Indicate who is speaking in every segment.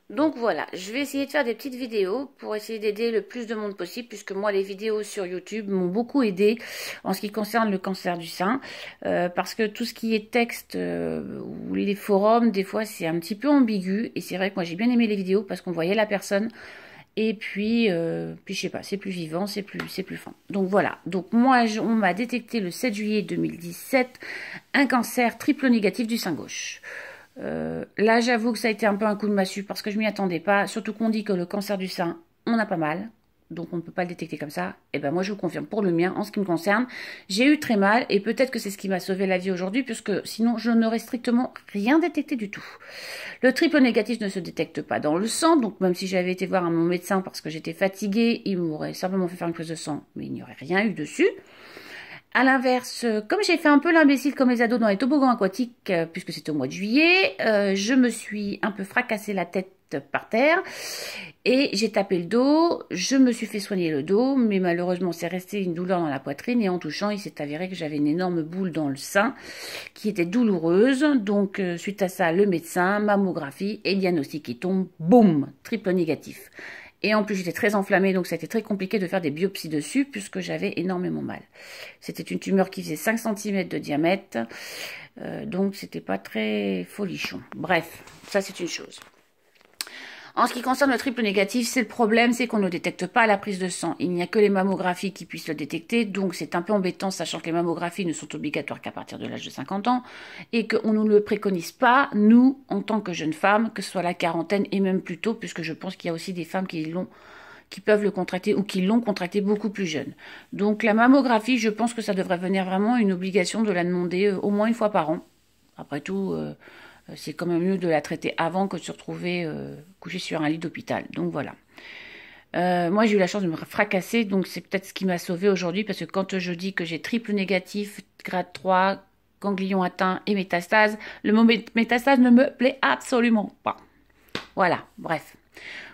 Speaker 1: Donc voilà, je vais essayer de faire des petites vidéos pour essayer d'aider le plus de monde possible, puisque moi les vidéos sur YouTube m'ont beaucoup aidé en ce qui concerne le cancer du sein, parce que tout ce qui est texte ou les forums, des fois c'est un petit peu ambigu, et c'est vrai que moi j'ai bien aimé les vidéos parce qu'on voyait la personne, et puis je sais pas, c'est plus vivant, c'est plus fin. Donc voilà, donc moi on m'a détecté le 7 juillet 2017 un cancer triple négatif du sein gauche. Là, j'avoue que ça a été un peu un coup de massue parce que je m'y attendais pas. Surtout qu'on dit que le cancer du sein, on a pas mal. Donc, on ne peut pas le détecter comme ça. Et ben, moi, je vous confirme pour le mien, en ce qui me concerne, j'ai eu très mal. Et peut-être que c'est ce qui m'a sauvé la vie aujourd'hui, puisque sinon, je n'aurais strictement rien détecté du tout. Le triple négatif ne se détecte pas dans le sang. Donc, même si j'avais été voir mon médecin parce que j'étais fatiguée, il m'aurait simplement fait faire une prise de sang, mais il n'y aurait rien eu dessus. À l'inverse, comme j'ai fait un peu l'imbécile comme les ados dans les toboggans aquatiques, puisque c'était au mois de juillet, je me suis un peu fracassé la tête par terre et j'ai tapé le dos. Je me suis fait soigner le dos, mais malheureusement, c'est resté une douleur dans la poitrine et en touchant, il s'est avéré que j'avais une énorme boule dans le sein qui était douloureuse. Donc, suite à ça, le médecin, mammographie et diagnostic qui tombe, boum, triple négatif. Et en plus, j'étais très enflammée, donc ça a été très compliqué de faire des biopsies dessus, puisque j'avais énormément mal. C'était une tumeur qui faisait 5 cm de diamètre, donc c'était pas très folichon. Bref, ça c'est une chose. En ce qui concerne le triple négatif, c'est le problème, c'est qu'on ne détecte pas à la prise de sang. Il n'y a que les mammographies qui puissent le détecter, donc c'est un peu embêtant, sachant que les mammographies ne sont obligatoires qu'à partir de l'âge de 50 ans, et qu'on ne le préconise pas, nous, en tant que jeunes femmes, que ce soit la quarantaine et même plus tôt, puisque je pense qu'il y a aussi des femmes qui peuvent le contracter ou qui l'ont contracté beaucoup plus jeune. Donc la mammographie, je pense que ça devrait venir vraiment une obligation de la demander au moins une fois par an. Après tout, c'est quand même mieux de la traiter avant que de se retrouver couché sur un lit d'hôpital. Donc voilà. Moi, j'ai eu la chance de me fracasser, donc c'est peut-être ce qui m'a sauvée aujourd'hui, parce que quand je dis que j'ai triple négatif, grade 3, ganglion atteint et métastase, le mot métastase ne me plaît absolument pas. Voilà, bref.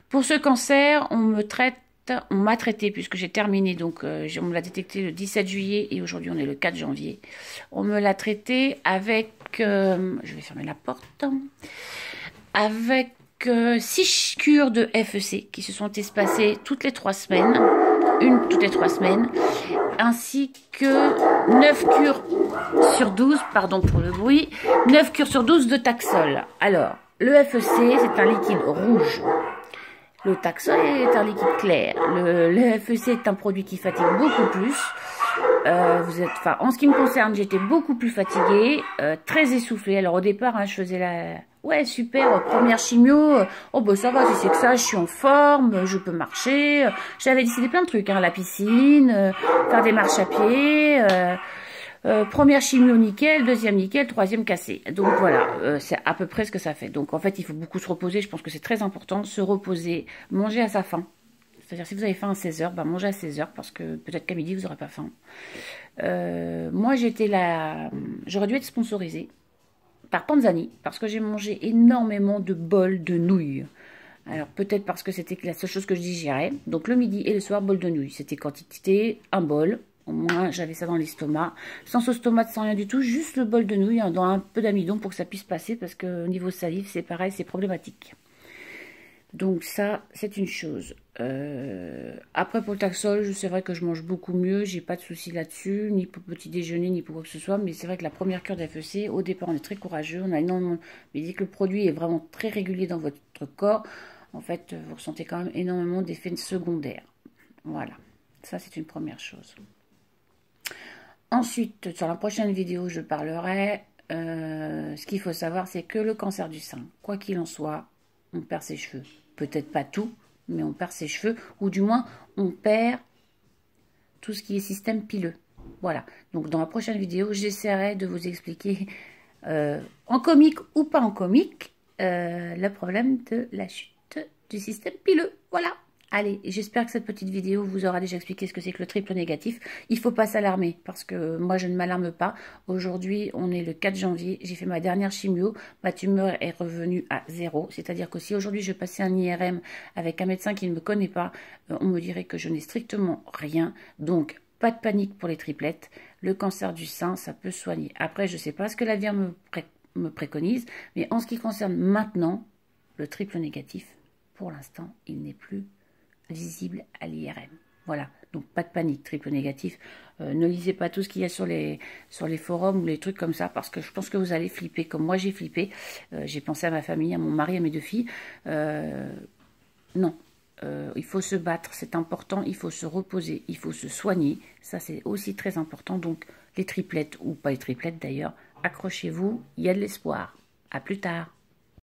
Speaker 1: Pour ce cancer, on m'a traité puisque j'ai terminé, donc on me l'a détecté le 17 juillet et aujourd'hui on est le 4 janvier. On me l'a traité avec, je vais fermer la porte, avec 6 cures de FEC qui se sont espacées toutes les 3 semaines, une toutes les 3 semaines, ainsi que 9 cures sur 12, pardon pour le bruit, 9 cures sur 12 de Taxol. Alors, le FEC, c'est un liquide rouge. Le Taxol est un liquide clair. Le FEC est un produit qui fatigue beaucoup plus. En ce qui me concerne, j'étais beaucoup plus fatiguée, très essoufflée. Alors au départ, je faisais ouais, super, première chimio. Oh bah ça va, si c'est que ça, je suis en forme, je peux marcher. J'avais décidé plein de trucs, la piscine, faire des marches à pied. Première chimio nickel, deuxième nickel, troisième cassé. Donc voilà, c'est à peu près ce que ça fait. Donc en fait, il faut beaucoup se reposer. Je pense que c'est très important, se reposer, manger à sa faim. C'est-à-dire si vous avez faim à 16 h, bah mangez à 16 h parce que peut-être qu'à midi, vous n'aurez pas faim. Moi, j'aurais dû être sponsorisée par Panzani parce que j'ai mangé énormément de bols de nouilles. Alors peut-être parce que c'était la seule chose que je digérais. Donc le midi et le soir, bol de nouilles. C'était quantité, un bol. Au moins, j'avais ça dans l'estomac. Sans sauce tomate, sans rien du tout. Juste le bol de nouilles dans un peu d'amidon pour que ça puisse passer. Parce que au niveau salive, c'est pareil, c'est problématique. Donc ça, c'est une chose. Après, pour le Taxol, c'est vrai que je mange beaucoup mieux. J'ai pas de soucis là-dessus. Ni pour petit déjeuner, ni pour quoi que ce soit. Mais c'est vrai que la première cure d'FEC, au départ, on est très courageux. On a énormément... Mais dès que le produit est vraiment très régulier dans votre corps, en fait, vous ressentez quand même énormément d'effets secondaires. Voilà. Ça, c'est une première chose. Ensuite, sur la prochaine vidéo, je parlerai. Ce qu'il faut savoir, c'est que le cancer du sein, quoi qu'il en soit, on perd ses cheveux. Peut-être pas tout, mais on perd ses cheveux. Ou du moins, on perd tout ce qui est système pileux. Voilà. Donc, dans la prochaine vidéo, j'essaierai de vous expliquer, en comique ou pas en comique, le problème de la chute du système pileux. Voilà. Allez, j'espère que cette petite vidéo vous aura déjà expliqué ce que c'est que le triple négatif. Il ne faut pas s'alarmer parce que moi, je ne m'alarme pas. Aujourd'hui, on est le 4 janvier. J'ai fait ma dernière chimio. Ma tumeur est revenue à 0. C'est-à-dire que si aujourd'hui, je passais un IRM avec un médecin qui ne me connaît pas, on me dirait que je n'ai strictement rien. Donc, pas de panique pour les triplettes. Le cancer du sein, ça peut soigner. Après, je ne sais pas ce que l'avenir me préconise, mais en ce qui concerne maintenant, le triple négatif, pour l'instant, il n'est plus visible à l'IRM. Voilà, donc pas de panique, triple négatif. Ne lisez pas tout ce qu'il y a sur les forums ou les trucs comme ça, parce que je pense que vous allez flipper, comme moi j'ai flippé. J'ai pensé à ma famille, à mon mari, à mes 2 filles. Non, il faut se battre, c'est important, il faut se reposer, il faut se soigner. Ça, c'est aussi très important. Donc, les triplettes, ou pas les triplettes d'ailleurs, accrochez-vous, il y a de l'espoir. À plus tard.